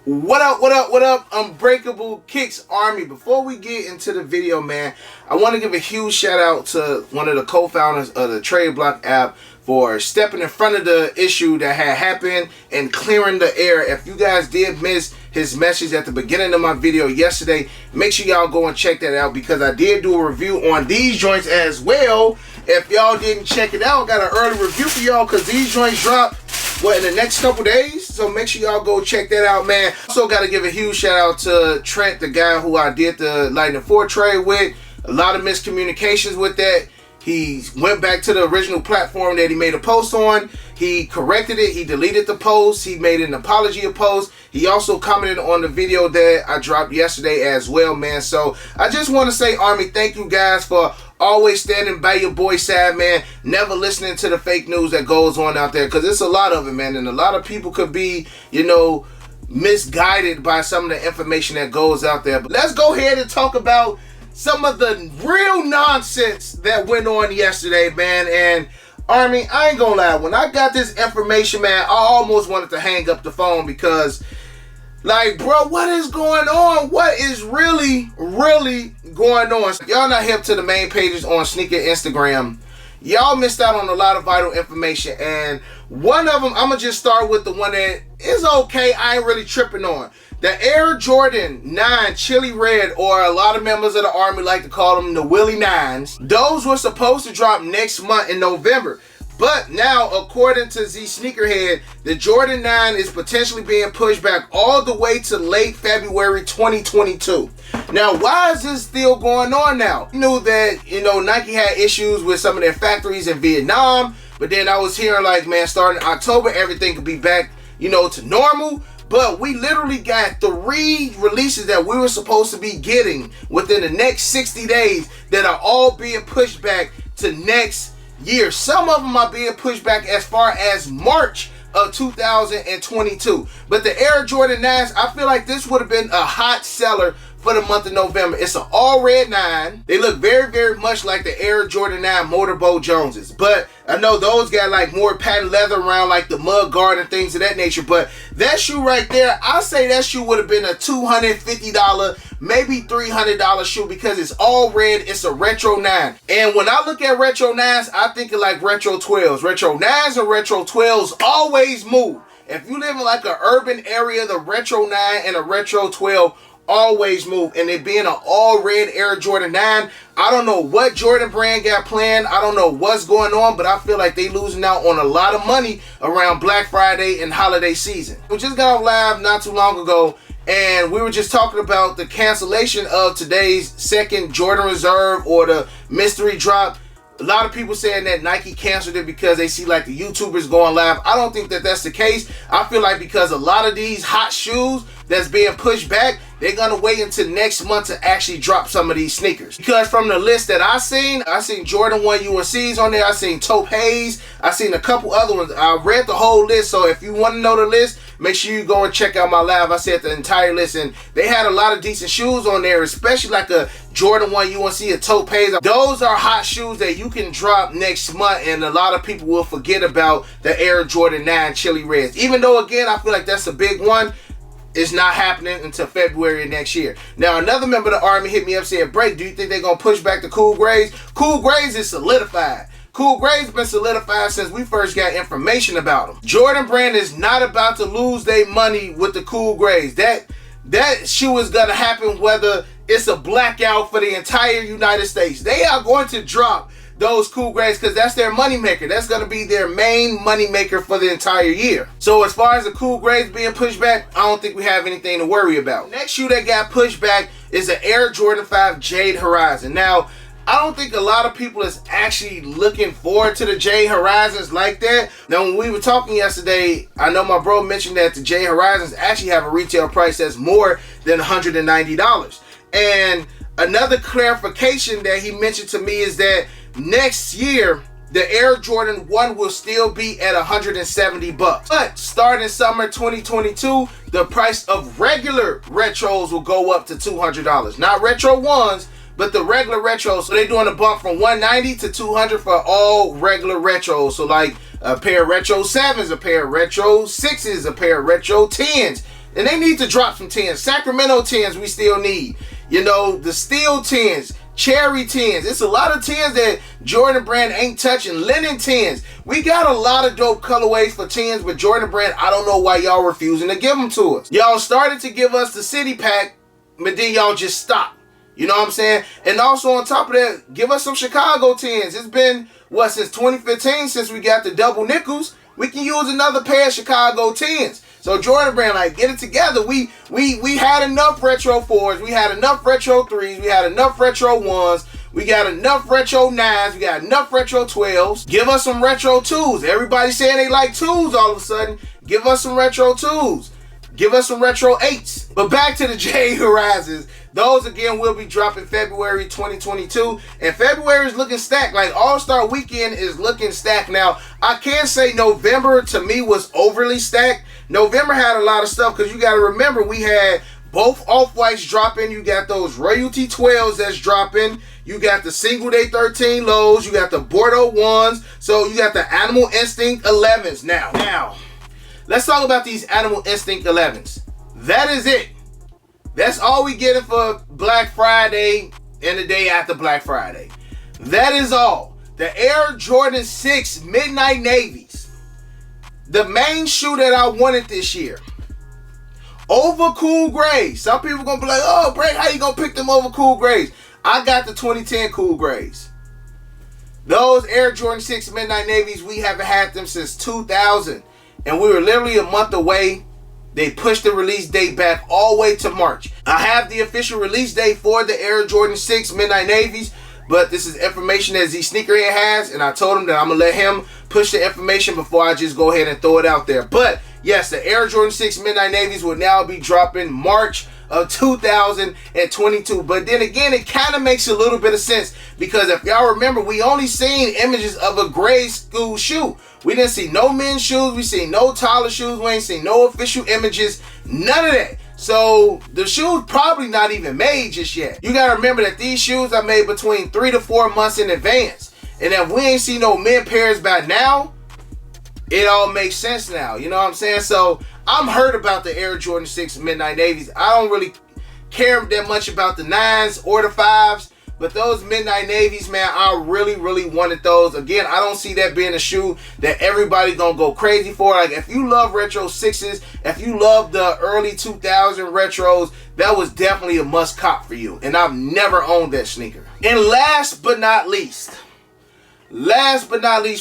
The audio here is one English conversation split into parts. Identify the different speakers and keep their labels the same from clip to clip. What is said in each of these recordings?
Speaker 1: What up, what up, what up, Unbreakable Kicks Army. Before we get into the video, man, I want to give a huge shout out to one of the co-founders of the Tradeblock app for stepping in front of the issue that had happened and clearing the air. If you guys did miss his message at the beginning of my video yesterday, make sure y'all go and check that out, because I did do a review on these joints as well. If y'all didn't check it out, I got an early review for y'all, because these joints drop in the next couple days, so make sure y'all go check that out, man. Also got to give a huge shout out to Trent, the guy who I did the Lightning 4 trade with. A lot of miscommunications with that. He went back to the original platform that he made a post on. He corrected it. He deleted the post. He made an apology post. He also commented on the video that I dropped yesterday as well, man. So I just want to say, Army, thank you guys for always standing by your boy side, man. Never listening to the fake news that goes on out there, because it's a lot of it, man. And a lot of people could be, misguided by some of the information that goes out there. But let's go ahead and talk about some of the real nonsense that went on yesterday, man. And Army, I ain't gonna lie, when I got this information, man, I almost wanted to hang up the phone, because like, bro, what is going on? What is really going on? Y'all not hip to the main pages on Sneaker Instagram. Y'all missed out on a lot of vital information, and one of them, I'm gonna just start with the one that is okay, I ain't really tripping on. The Air Jordan 9 Chili Red, or a lot of members of the Army like to call them the Willie 9s. Those were supposed to drop next month in November. But now, according to Z Sneakerhead, the Jordan 9 is potentially being pushed back all the way to late February 2022. Now, why is this still going on now? You knew that, Nike had issues with some of their factories in Vietnam, but then I was hearing like, man, starting October, everything could be back, to normal. But we literally got 3 releases that we were supposed to be getting within the next 60 days that are all being pushed back to next year. Some of them are being pushed back as far as March of 2022. But the Air Jordan 9s, I feel like this would have been a hot seller for the month of November. It's an all red 9. They look very much like the Air Jordan 9 Motorboat Joneses. But I know those got like more patent leather around, like the mud guard and things of that nature. But that shoe right there, I say that shoe would have been a $250, maybe $300 shoe, because it's all red. It's a retro 9. And when I look at retro 9s, I think of like retro 12s. Retro 9s and retro 12s always move. If you live in like an urban area, the retro 9 and a retro 12 always move. And it being an all red Air Jordan 9, I don't know what Jordan brand got planned. I don't know what's going on, but I feel like they losing out on a lot of money around Black Friday and holiday season. We just got off live not too long ago, and we were just talking about the cancellation of today's second Jordan Reserve, or the mystery drop. A lot of people saying that Nike canceled it because they see like the YouTubers going live. I don't think that that's the case. I feel like because a lot of these hot shoes that's being pushed back, they're gonna wait until next month to actually drop some of these sneakers. Because from the list that I seen Jordan 1 UNCs on there. I seen Taupe Haze. I seen a couple other ones. I read the whole list. So if you want to know the list, make sure you go and check out my live. I said the entire list, and they had a lot of decent shoes on there, especially like a Jordan 1 UNC, a Taupe Haze. Those are hot shoes that you can drop next month, and a lot of people will forget about the Air Jordan 9 Chili Reds. Even though, again, I feel like that's a big one. It's not happening until February next year. Now, another member of the Army hit me up, said, "Break, do you think they're going to push back the Cool Grays?" Cool Grays is solidified. Cool Grays been solidified since we first got information about them. Jordan brand is not about to lose their money with the Cool Grays. That shoe is going to happen whether it's a blackout for the entire United States. They are going to drop those Cool Grays, because that's their moneymaker. That's going to be their main moneymaker for the entire year. So as far as the Cool Grays being pushed back, I don't think we have anything to worry about. Next shoe that got pushed back is the Air Jordan 5 Jade Horizon. Now, I don't think a lot of people is actually looking forward to the Jade Horizons like that. Now, when we were talking yesterday, I know my bro mentioned that the Jade Horizons actually have a retail price that's more than $190. And another clarification that he mentioned to me is that next year, the Air Jordan 1 will still be at $170. But starting summer 2022, the price of regular retros will go up to $200. Not retro ones, but the regular retros. So they're doing a bump from $190 to $200 for all regular retros. So like a pair of retro 7s, a pair of retro 6s, a pair of retro 10s. And they need to drop some 10s. Sacramento 10s we still need. You know, the steel 10s, cherry 10s. It's a lot of 10s that Jordan Brand ain't touching. Linen 10s. We got a lot of dope colorways for 10s, but Jordan Brand, I don't know why y'all refusing to give them to us. Y'all started to give us the city pack, but then y'all just stopped. You know what I'm saying? And also on top of that, give us some Chicago 10s. It's been, what, since 2015 since we got the double nickels. We can use another pair of Chicago 10s. So Jordan Brand, like, get it together. We had enough retro 4s. We had enough retro 3s. We had enough retro 1s. We got enough retro 9s. We got enough retro 12s. Give us some retro 2s. Everybody saying they like 2s all of a sudden. Give us some retro 2s. Give us some retro 8s. But back to the J Horizons. Those, again, will be dropping February 2022. And February is looking stacked. Like, All-Star Weekend is looking stacked. Now, I can't say November, to me, was overly stacked. November had a lot of stuff because you got to remember, we had both Off-Whites dropping. You got those Royalty 12s that's dropping. You got the Single Day 13 lows. You got the Bordeaux 1s. So, you got the Animal Instinct 11s. Now, let's talk about these Animal Instinct 11s. That is it. That's all we getting for Black Friday and the day after Black Friday. That is all. The Air Jordan 6 Midnight Navies. The main shoe that I wanted this year. Over Cool Grays. Some people going to be like, oh, Bray, how you going to pick them over Cool Grays? I got the 2010 Cool Grays. Those Air Jordan 6 Midnight Navies, we haven't had them since 2000. And we were literally a month away. They pushed the release date back all the way to March. I have the official release date for the Air Jordan 6 Midnight Navies, but this is information that Z Sneakerhead has, and I told him that I'm going to let him push the information before I just go ahead and throw it out there. But yes, the Air Jordan 6 Midnight Navies will now be dropping March of 2022. But then again, it kind of makes a little bit of sense because if y'all remember, we only seen images of a grade school shoe. We didn't see no men's shoes. We seen no Tyler shoes. We ain't seen no official images. None of that. So the shoes probably not even made just yet. You got to remember that these shoes are made between 3 to 4 months in advance. And if we ain't seen no men pairs by now, it all makes sense now. You know what I'm saying? So I'm hurt about the Air Jordan 6 Midnight Navies. I don't really care that much about the 9s or the 5s. But those Midnight Navies, man, I really, really wanted those. Again, I don't see that being a shoe that everybody gonna go crazy for. Like, if you love retro 6s, if you love the early 2000 retros, that was definitely a must cop for you. And I've never owned that sneaker. And last but not least,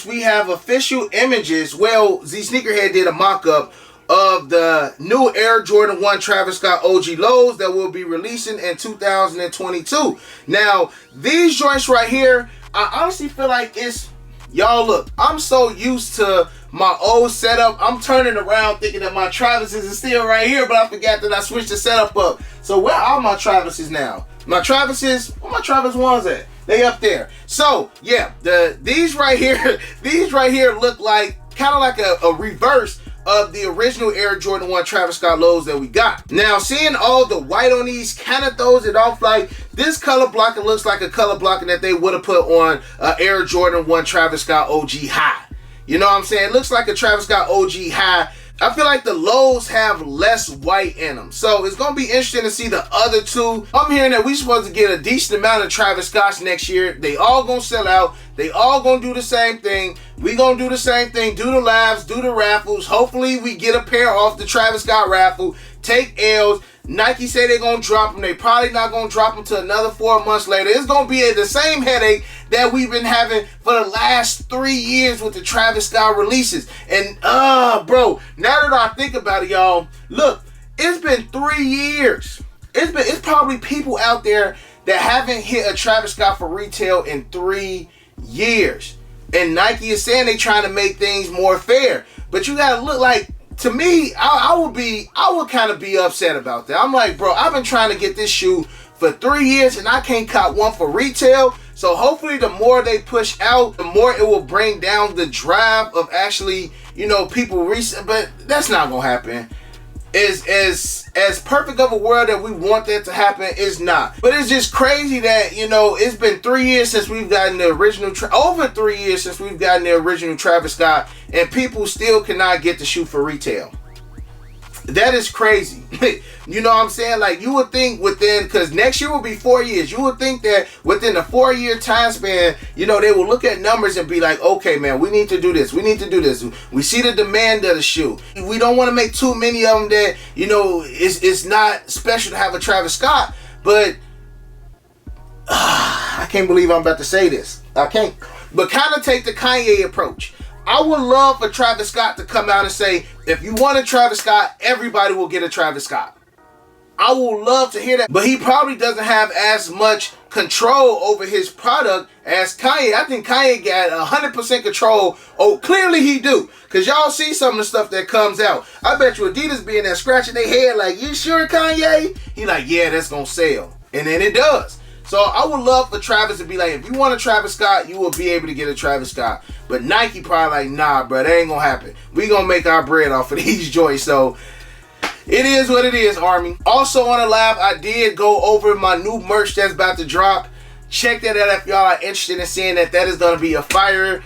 Speaker 1: we have official images. Well, Z Sneakerhead did a mock-up of the new Air Jordan 1 Travis Scott OG lows that will be releasing in 2022. Now, these joints right here, I honestly feel like it's, y'all look, I'm so used to my old setup. I'm turning around thinking that my Travises is still right here, but I forgot that I switched the setup up. So where are my Travises now? My Travises, where my Travis 1s at? They up there. So yeah, these right here look like kind of like a reverse of the original Air Jordan 1 Travis Scott lows that we got. Now, seeing all the white on these kind of throws it off like this color blocking looks like a color blocking that they would have put on Air Jordan 1 Travis Scott OG high. You know what I'm saying? It looks like a Travis Scott OG high. I feel like the lows have less white in them. So it's going to be interesting to see the other two. I'm hearing that we're supposed to get a decent amount of Travis Scotts next year. They all going to sell out. They all going to do the same thing. We going to do the same thing. Do the lives, do the raffles. Hopefully we get a pair off the Travis Scott raffle. Take L's. Nike say they're going to drop them. They probably not going to drop them till another 4 months later. It's going to be the same headache that we've been having for the last 3 years with the Travis Scott releases. And, bro, now that I think about it, y'all, look, it's been 3 years. It's probably people out there that haven't hit a Travis Scott for retail in 3 years. And Nike is saying they trying to make things more fair. But you got to look like, to me, I would kind of be upset about that. I'm like, bro, I've been trying to get this shoe for 3 years and I can't cop one for retail. So hopefully the more they push out, the more it will bring down the drive of actually, you know, people but that's not gonna happen. As perfect of a world that we want that to happen is not. But it's just crazy that, you know, it's been 3 years since we've gotten the original, over 3 years since we've gotten the original Travis Scott, and people still cannot get the shoe for retail. That is crazy. You know what I'm saying? Like, you would think within, because next year will be 4 years, you would think that within a 4-year time span, you know, they will look at numbers and be like, okay, man, we need to do this. We need to do this. We see the demand of the shoe. We don't want to make too many of them that, you know, it's not special to have a Travis Scott. But I can't believe I'm about to say this. I can't. But kind of take the Kanye approach. I would love for Travis Scott to come out and say, if you want a Travis Scott, everybody will get a Travis Scott. I would love to hear that. But he probably doesn't have as much control over his product as Kanye. I think Kanye got 100% control. Oh, clearly he do. Because y'all see some of the stuff that comes out. I bet you Adidas being there scratching their head like, you sure, Kanye? He like, yeah, that's going to sell. And then it does. So I would love for Travis to be like, if you want a Travis Scott, you will be able to get a Travis Scott. But Nike probably like, nah, bro, that ain't gonna happen. We gonna make our bread off of these joints. So it is what it is, Army. Also on the lab, I did go over my new merch that's about to drop. Check that out if y'all are interested in seeing that. That is gonna be a fire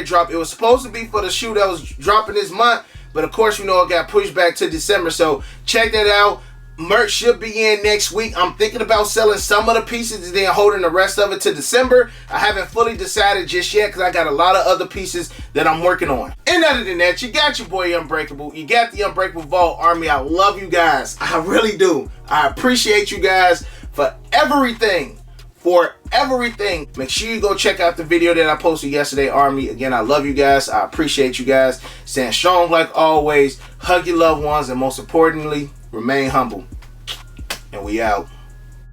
Speaker 1: drop. It was supposed to be for the shoe that was dropping this month, but of course, you know, it got pushed back to December. So check that out. Merch should be in next week. I'm thinking about selling some of the pieces and then holding the rest of it to December. I haven't fully decided just yet because I got a lot of other pieces that I'm working on. And other than that, you got your boy Unbreakable. You got the Unbreakable Vault Army. I love you guys. I really do. I appreciate you guys for everything. Make sure you go check out the video that I posted yesterday, Army. Again, I love you guys. I appreciate you guys. Stand strong like always. Hug your loved ones. And most importantly, remain humble. And we out.